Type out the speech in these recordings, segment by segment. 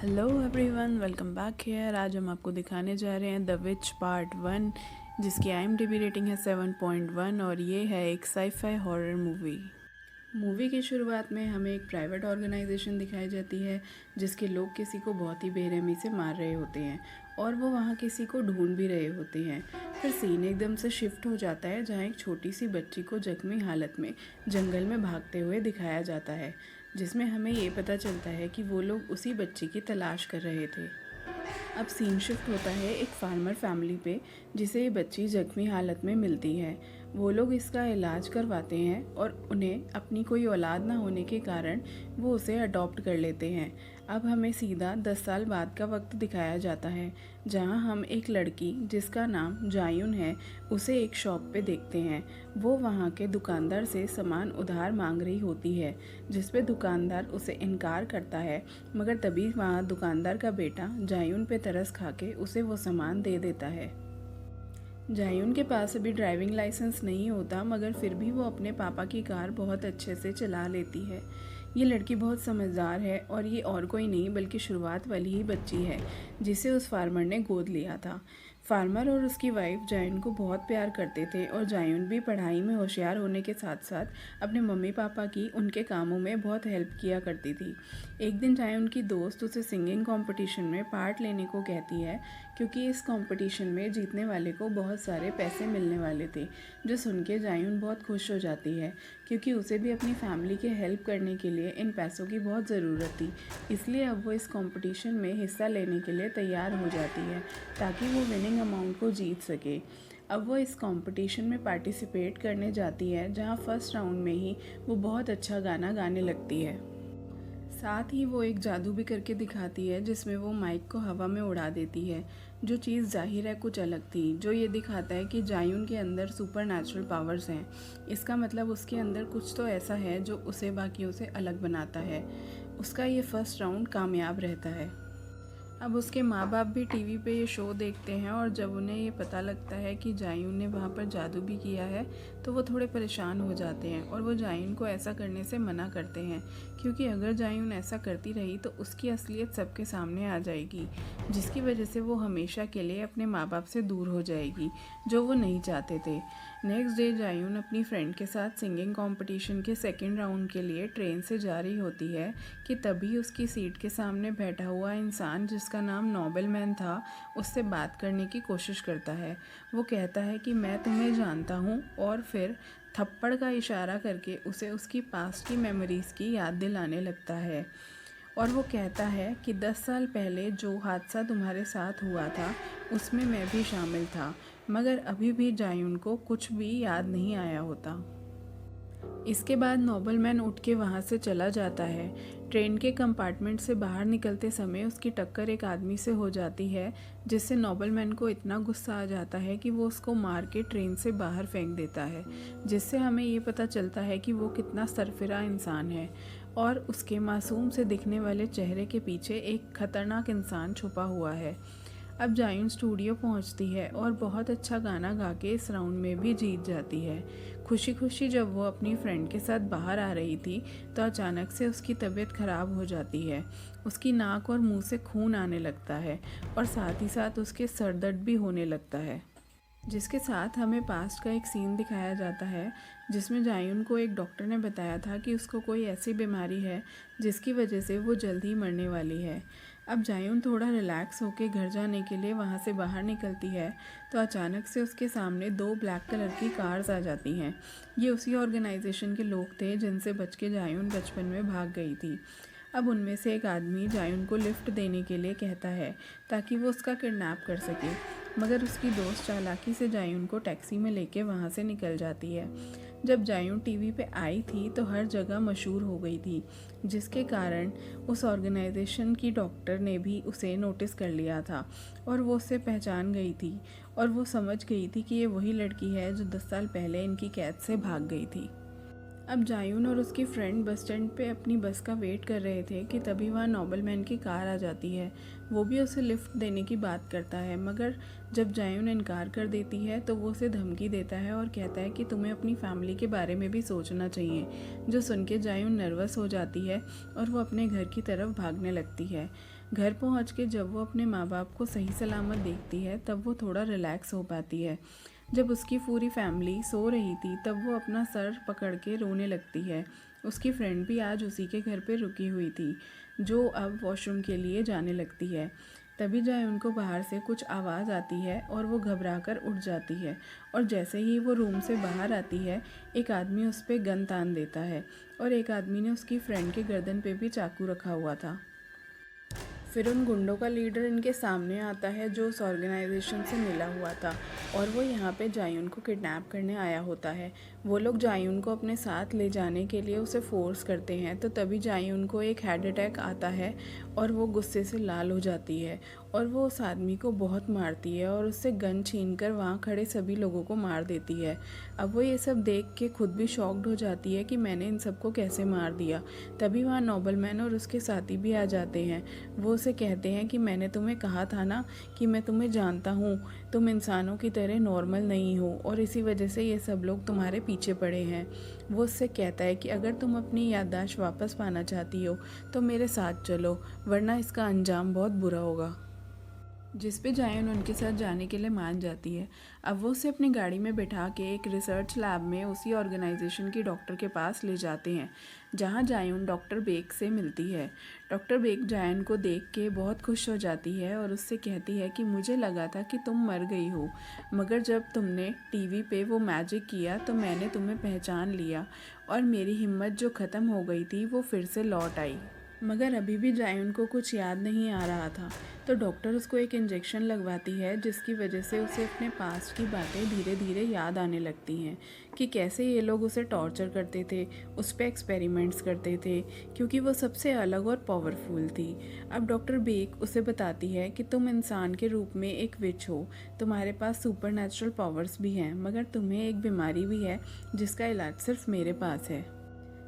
Hello everyone, welcome back here. आज हम आपको दिखाने जा रहे हैं द विच पार्ट 1, जिसकी IMDb रेटिंग है 7.1 और ये है एक साई-फाई हॉरर मूवी। मूवी की शुरुआत में हमें एक प्राइवेट ऑर्गेनाइजेशन दिखाई जाती है जिसके लोग किसी को बहुत ही बेरहमी से मार रहे होते हैं और वो वहाँ किसी को ढूंढ भी रहे होते हैं। फिर सीन एकदम से शिफ्ट हो जाता है जहाँ एक छोटी सी बच्ची को जख्मी हालत में जंगल में भागते हुए दिखाया जाता है, जिसमें हमें ये पता चलता है कि वो लोग उसी बच्ची की तलाश कर रहे थे। अब सीन शिफ्ट होता है एक फार्मर फैमिली पे, जिसे ये बच्ची जख्मी हालत में मिलती है। वो लोग इसका इलाज करवाते हैं और उन्हें अपनी कोई औलाद ना होने के कारण वो उसे अडॉप्ट कर लेते हैं। अब हमें सीधा 10 साल बाद का वक्त दिखाया जाता है, जहां हम एक लड़की जिसका नाम जायुन है उसे एक शॉप पे देखते हैं। वो वहां के दुकानदार से सामान उधार मांग रही होती है, जिस पे दुकानदार उसे इनकार करता है, मगर तभी वहां दुकानदार का बेटा जायुन पे तरस खा के उसे वो सामान दे देता है। जायुन के पास अभी ड्राइविंग लाइसेंस नहीं होता, मगर फिर भी वो अपने पापा की कार बहुत अच्छे से चला लेती है। ये लड़की बहुत समझदार है और ये और कोई नहीं बल्कि शुरुआत वाली ही बच्ची है जिसे उस फार्मर ने गोद लिया था। फार्मर और उसकी वाइफ जायुन को बहुत प्यार करते थे और जायुन भी पढ़ाई में होशियार होने के साथ साथ अपने मम्मी पापा की उनके कामों में बहुत हेल्प किया करती थी। एक दिन जायुन की दोस्त उसे सिंगिंग कंपटीशन में पार्ट लेने को कहती है, क्योंकि इस कंपटीशन में जीतने वाले को बहुत सारे पैसे मिलने वाले थे। जो सुन के जायुन बहुत खुश हो जाती है, क्योंकि उसे भी अपनी फैमिली के हेल्प करने के लिए इन पैसों की बहुत ज़रूरत थी। इसलिए अब वो इस कंपटीशन में हिस्सा लेने के लिए तैयार हो जाती है ताकि वो विनिंग अमाउंट को जीत सके। अब वो इस कंपटीशन में पार्टिसिपेट करने जाती है, जहां फर्स्ट राउंड में ही वो बहुत अच्छा गाना गाने लगती है। साथ ही वो एक जादू भी करके दिखाती है, जिसमें वो माइक को हवा में उड़ा देती है। जो चीज़ जाहिर है कुछ अलग थी, जो ये दिखाता है कि जायुन के अंदर सुपर नेचुरल पावर्स हैं। इसका मतलब उसके अंदर कुछ तो ऐसा है जो उसे बाकियों से अलग बनाता है। उसका ये फर्स्ट राउंड कामयाब रहता है। अब उसके माँ बाप भी टीवी पे ये शो देखते हैं और जब उन्हें ये पता लगता है कि जायुन ने वहाँ पर जादू भी किया है तो वो थोड़े परेशान हो जाते हैं और वो जायुन को ऐसा करने से मना करते हैं, क्योंकि अगर जायुन ऐसा करती रही तो उसकी असलियत सबके सामने आ जाएगी, जिसकी वजह से वो हमेशा के लिए अपने माँ बाप से दूर हो जाएगी, जो वो नहीं चाहते थे। नेक्स्ट डे जायुन अपनी फ्रेंड के साथ सिंगिंग कंपटीशन के सेकेंड राउंड के लिए ट्रेन से जा रही होती है कि तभी उसकी सीट के सामने बैठा हुआ इंसान, जिसका नाम नोबलमैन था, उससे बात करने की कोशिश करता है। वो कहता है कि मैं तुम्हें जानता हूँ और फिर थप्पड़ का इशारा करके उसे उसकी पास्ट की मेमोरीज़ की याद दिलाने लगता है। और वो कहता है कि 10 साल पहले जो हादसा तुम्हारे साथ हुआ था उसमें मैं भी शामिल था, मगर अभी भी जायुन को कुछ भी याद नहीं आया होता। इसके बाद नोबलमैन उठ के वहाँ से चला जाता है। ट्रेन के कंपार्टमेंट से बाहर निकलते समय उसकी टक्कर एक आदमी से हो जाती है, जिससे नोबलमैन को इतना गुस्सा आ जाता है कि वो उसको मार के ट्रेन से बाहर फेंक देता है, जिससे हमें ये पता चलता है कि वो कितना सरफिरा इंसान है और उसके मासूम से दिखने वाले चेहरे के पीछे एक खतरनाक इंसान छुपा हुआ है। अब जायुन स्टूडियो पहुंचती है और बहुत अच्छा गाना गा के इस राउंड में भी जीत जाती है। खुशी खुशी जब वो अपनी फ्रेंड के साथ बाहर आ रही थी तो अचानक से उसकी तबीयत खराब हो जाती है। उसकी नाक और मुंह से खून आने लगता है और साथ ही साथ उसके सर दर्द भी होने लगता है, जिसके साथ हमें पास्ट का एक सीन दिखाया जाता है जिसमें जायुन को एक डॉक्टर ने बताया था कि उसको कोई ऐसी बीमारी है जिसकी वजह से वो जल्द ही मरने वाली है। अब जायुन थोड़ा रिलैक्स होकर घर जाने के लिए वहाँ से बाहर निकलती है तो अचानक से उसके सामने 2 ब्लैक कलर की कार्स आ जाती हैं। ये उसी ऑर्गेनाइजेशन के लोग थे जिनसे बच के जायुन बचपन में भाग गई थी। अब उनमें से एक आदमी जायुन को लिफ्ट देने के लिए कहता है ताकि वो उसका किडनैप कर सके, मगर उसकी दोस्त चालाकी से जायुन को टैक्सी में लेके वहाँ से निकल जाती है। जब जायुन टीवी पे आई थी तो हर जगह मशहूर हो गई थी, जिसके कारण उस ऑर्गेनाइजेशन की डॉक्टर ने भी उसे नोटिस कर लिया था और वो उसे पहचान गई थी और वो समझ गई थी कि ये वही लड़की है जो 10 साल पहले इनकी कैद से भाग गई थी। अब जायून और उसकी फ्रेंड बस स्टैंड पे अपनी बस का वेट कर रहे थे कि तभी वहाँ नोबलमैन की कार आ जाती है। वो भी उसे लिफ्ट देने की बात करता है, मगर जब जायून इनकार कर देती है तो वो उसे धमकी देता है और कहता है कि तुम्हें अपनी फैमिली के बारे में भी सोचना चाहिए। जो सुन के जायून नर्वस हो जाती है और वो अपने घर की तरफ भागने लगती है। घर पहुँच के जब वो अपने माँ बाप को सही सलामत देखती है तब वो थोड़ा रिलैक्स हो पाती है। जब उसकी पूरी फैमिली सो रही थी तब वो अपना सर पकड़ के रोने लगती है। उसकी फ्रेंड भी आज उसी के घर पे रुकी हुई थी, जो अब वॉशरूम के लिए जाने लगती है। तभी जाए उनको बाहर से कुछ आवाज़ आती है और वो घबराकर उठ जाती है, और जैसे ही वो रूम से बाहर आती है एक आदमी उस पर गन तान देता है और एक आदमी ने उसकी फ्रेंड के गर्दन पे भी चाकू रखा हुआ था। फिर उन गुंडों का लीडर इनके सामने आता है जो उस ऑर्गेनाइजेशन से मिला हुआ था, और वो यहाँ पे जायून को किडनैप करने आया होता है। वो लोग जायून को अपने साथ ले जाने के लिए उसे फोर्स करते हैं, तो तभी जायून को एक हार्ट अटैक आता है और वो गुस्से से लाल हो जाती है और वो उस आदमी को बहुत मारती है और उससे गन छीनकर वहाँ खड़े सभी लोगों को मार देती है। अब वो ये सब देख के खुद भी शॉक्ड हो जाती है कि मैंने इन सबको कैसे मार दिया। तभी वहाँ नोबलमैन और उसके साथी भी आ जाते हैं। वो उसे कहते हैं कि मैंने तुम्हें कहा था ना कि मैं तुम्हें जानता हूँ, तुम इंसानों की तरह नॉर्मल नहीं हो और इसी वजह से ये सब लोग तुम्हारे पीछे पड़े हैं। वो उससे कहता है कि अगर तुम अपनी याददाश्त वापस पाना चाहती हो तो मेरे साथ चलो, वरना इसका अंजाम बहुत बुरा होगा। जिस पे जायून उनके साथ जाने के लिए मान जाती है। अब वो उसे अपनी गाड़ी में बिठा के एक रिसर्च लैब में उसी ऑर्गेनाइजेशन की डॉक्टर के पास ले जाते हैं, जहाँ जायून डॉक्टर बेक से मिलती है। डॉक्टर बेक जायून को देख के बहुत खुश हो जाती है और उससे कहती है कि मुझे लगा था कि तुम मर गई हो, मगर जब तुमने टीवी पे वो मैजिक किया तो मैंने तुम्हें पहचान लिया और मेरी हिम्मत जो ख़त्म हो गई थी वो फिर से लौट आई। मगर अभी भी जायून को कुछ याद नहीं आ रहा था, तो डॉक्टर उसको एक इंजेक्शन लगवाती है जिसकी वजह से उसे अपने पास्ट की बातें धीरे धीरे याद आने लगती हैं कि कैसे ये लोग उसे टॉर्चर करते थे, उस पर एक्सपेरिमेंट्स करते थे, क्योंकि वो सबसे अलग और पावरफुल थी। अब डॉक्टर बेक उसे बताती है कि तुम इंसान के रूप में एक विच हो, तुम्हारे पास सुपर नेचुरल पावर्स भी हैं, मगर तुम्हें एक बीमारी भी है जिसका इलाज सिर्फ मेरे पास है।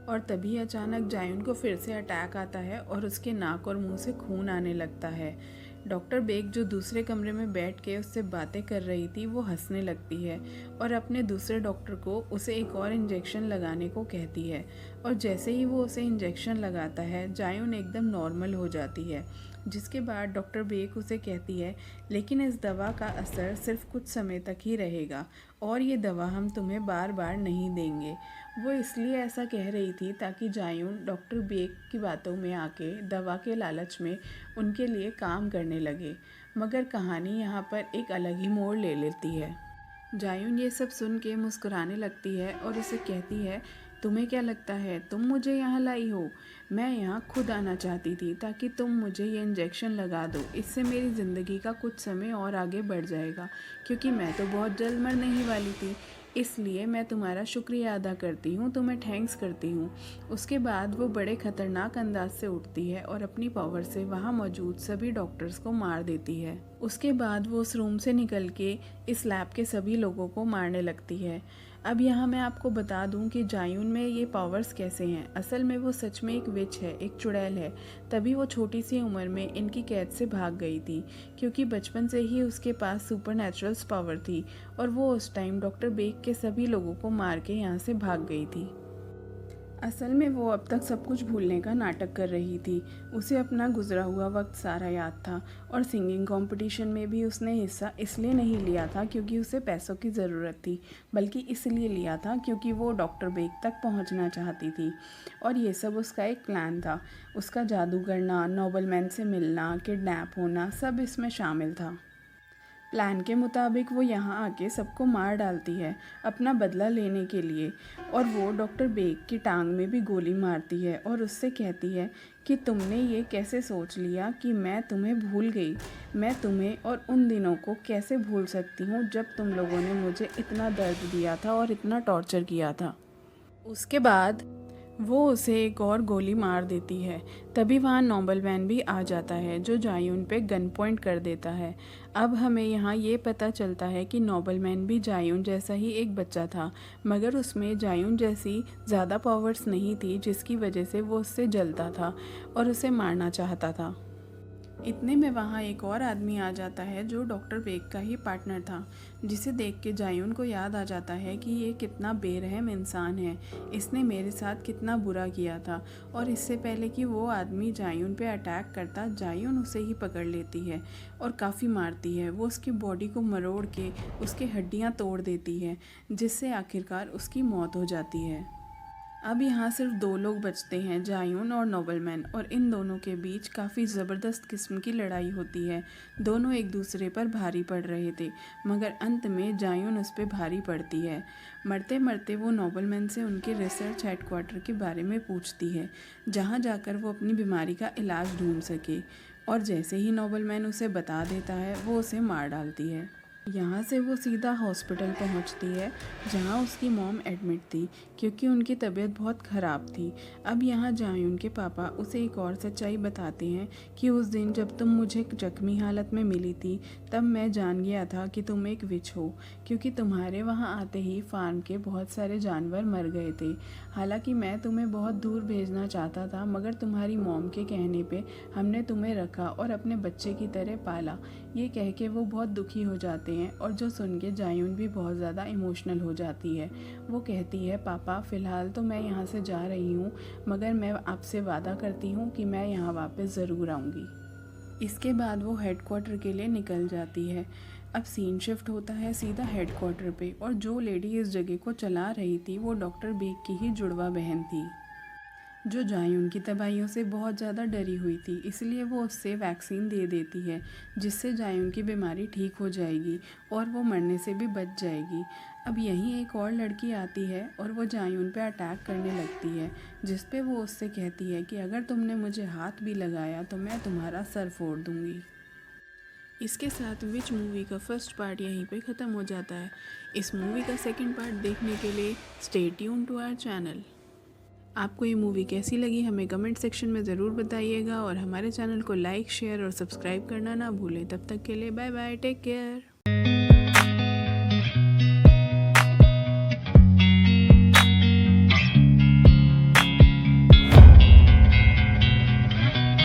और तभी अचानक जायून को फिर से अटैक आता है और उसके नाक और मुंह से खून आने लगता है। डॉक्टर बेक जो दूसरे कमरे में बैठ के उससे बातें कर रही थी वो हंसने लगती है और अपने दूसरे डॉक्टर को उसे एक और इंजेक्शन लगाने को कहती है, और जैसे ही वो उसे इंजेक्शन लगाता है जायून एकदम नॉर्मल हो जाती है। जिसके बाद डॉक्टर बेक उसे कहती है लेकिन इस दवा का असर सिर्फ कुछ समय तक ही रहेगा और ये दवा हम तुम्हें बार बार नहीं देंगे। वो इसलिए ऐसा कह रही थी ताकि जायून डॉक्टर बेक की बातों में आके दवा के लालच में उनके लिए काम करने लगे। मगर कहानी यहाँ पर एक अलग ही मोड़ ले लेती है। जायून ये सब सुन के मुस्कुराने लगती है और उसे कहती है तुम्हें क्या लगता है तुम मुझे यहाँ लाई हो? मैं यहाँ खुद आना चाहती थी ताकि तुम मुझे ये इंजेक्शन लगा दो, इससे मेरी ज़िंदगी का कुछ समय और आगे बढ़ जाएगा, क्योंकि मैं तो बहुत जल्द मरने ही वाली थी। इसलिए मैं तुम्हारा शुक्रिया अदा करती हूँ, तुम्हें थैंक्स करती हूँ। उसके बाद वो बड़े ख़तरनाक अंदाज से उठती है और अपनी पावर से वहाँ मौजूद सभी डॉक्टर्स को मार देती है। उसके बाद वो उस रूम से निकल के इस लैब के सभी लोगों को मारने लगती है। अब यहाँ मैं आपको बता दूँ कि जायून में ये पावर्स कैसे हैं। असल में वो सच में एक विच है, एक चुड़ैल है। तभी वो छोटी सी उम्र में इनकी कैद से भाग गई थी, क्योंकि बचपन से ही उसके पास सुपर नेचुरल पावर थी और वो उस टाइम डॉक्टर बेक के सभी लोगों को मार के यहाँ से भाग गई थी। असल में वो अब तक सब कुछ भूलने का नाटक कर रही थी। उसे अपना गुजरा हुआ वक्त सारा याद था, और सिंगिंग कंपटीशन में भी उसने हिस्सा इसलिए नहीं लिया था क्योंकि उसे पैसों की ज़रूरत थी, बल्कि इसलिए लिया था क्योंकि वो डॉक्टर बेक तक पहुंचना चाहती थी। और ये सब उसका एक प्लान था। उसका जादू करना, नोबलमैन से मिलना, किडनैप होना, सब इसमें शामिल था। प्लान के मुताबिक वो यहाँ आके सबको मार डालती है अपना बदला लेने के लिए, और वो डॉक्टर बेक की टांग में भी गोली मारती है और उससे कहती है कि तुमने ये कैसे सोच लिया कि मैं तुम्हें भूल गई? मैं तुम्हें और उन दिनों को कैसे भूल सकती हूँ जब तुम लोगों ने मुझे इतना दर्द दिया था और इतना टॉर्चर किया था। उसके बाद वो उसे एक और गोली मार देती है। तभी वहाँ नोबलमैन भी आ जाता है जो जायून पे गन पॉइंट कर देता है। अब हमें यहाँ ये पता चलता है कि नोबलमैन भी जायून जैसा ही एक बच्चा था, मगर उसमें जायून जैसी ज़्यादा पावर्स नहीं थी, जिसकी वजह से वो उससे जलता था और उसे मारना चाहता था। इतने में वहाँ एक और आदमी आ जाता है जो डॉक्टर बेग का ही पार्टनर था, जिसे देख के जायून को याद आ जाता है कि ये कितना बेरहम इंसान है, इसने मेरे साथ कितना बुरा किया था। और इससे पहले कि वो आदमी जायून पे अटैक करता, जायून उसे ही पकड़ लेती है और काफ़ी मारती है। वो उसकी बॉडी को मरोड़ के उसकी हड्डियाँ तोड़ देती है, जिससे आखिरकार उसकी मौत हो जाती है। अब यहाँ सिर्फ दो लोग बचते हैं, जायून और नोबलमैन, और इन दोनों के बीच काफ़ी ज़बरदस्त किस्म की लड़ाई होती है। दोनों एक दूसरे पर भारी पड़ रहे थे, मगर अंत में जायून उस पर भारी पड़ती है। मरते मरते वो नोबलमैन से उनके रिसर्च हेडक्वार्टर के बारे में पूछती है, जहाँ जाकर वो अपनी बीमारी का इलाज ढूंढ सके। और जैसे ही नोबलमैन उसे बता देता है, वो उसे मार डालती है। यहाँ से वो सीधा हॉस्पिटल पहुँचती है, जहाँ उसकी मॉम एडमिट थी, क्योंकि उनकी तबीयत बहुत ख़राब थी। अब यहाँ जायून के पापा उसे एक और सच्चाई बताते हैं कि उस दिन जब तुम मुझे जख्मी हालत में मिली थी, तब मैं जान गया था कि तुम एक विच हो, क्योंकि तुम्हारे वहाँ आते ही फार्म के बहुत सारे जानवर मर गए थे। हालांकि मैं तुम्हें बहुत दूर भेजना चाहता था, मगर तुम्हारी मॉम के कहने पे हमने तुम्हें रखा और अपने बच्चे की तरह पाला। ये कह के वो बहुत दुखी हो जाते हैं, और जो सुन के जायून भी बहुत ज़्यादा इमोशनल हो जाती है। वो कहती है, पापा फ़िलहाल तो मैं यहाँ से जा रही हूँ, मगर मैं आपसे वादा करती हूँ कि मैं यहाँ वापस ज़रूर आऊँगी। इसके बाद वो हेडक्वार्टर के लिए निकल जाती है। अब सीन शिफ्ट होता है सीधा हेडक्वार्टर पे, और जो लेडी इस जगह को चला रही थी वो डॉक्टर बेग की ही जुड़वा बहन थी, जो जायून की तबाहियों से बहुत ज़्यादा डरी हुई थी। इसलिए वो उससे वैक्सीन दे देती है, जिससे जायून की बीमारी ठीक हो जाएगी और वो मरने से भी बच जाएगी। अब यहीं एक और लड़की आती है और वो जायून पे अटैक करने लगती है, जिस पे वो उससे कहती है कि अगर तुमने मुझे हाथ भी लगाया तो मैं तुम्हारा सर फोड़ दूँगी। इसके साथ विच मूवी का फर्स्ट पार्ट यहीं पे ख़त्म हो जाता है। इस मूवी का सेकंड पार्ट देखने के लिए stay tune to our channel. आपको ये मूवी कैसी लगी हमें कमेंट सेक्शन में ज़रूर बताइएगा, और हमारे चैनल को लाइक, शेयर और सब्सक्राइब करना ना भूलें। तब तक के लिए बाय बाय, टेक केयर।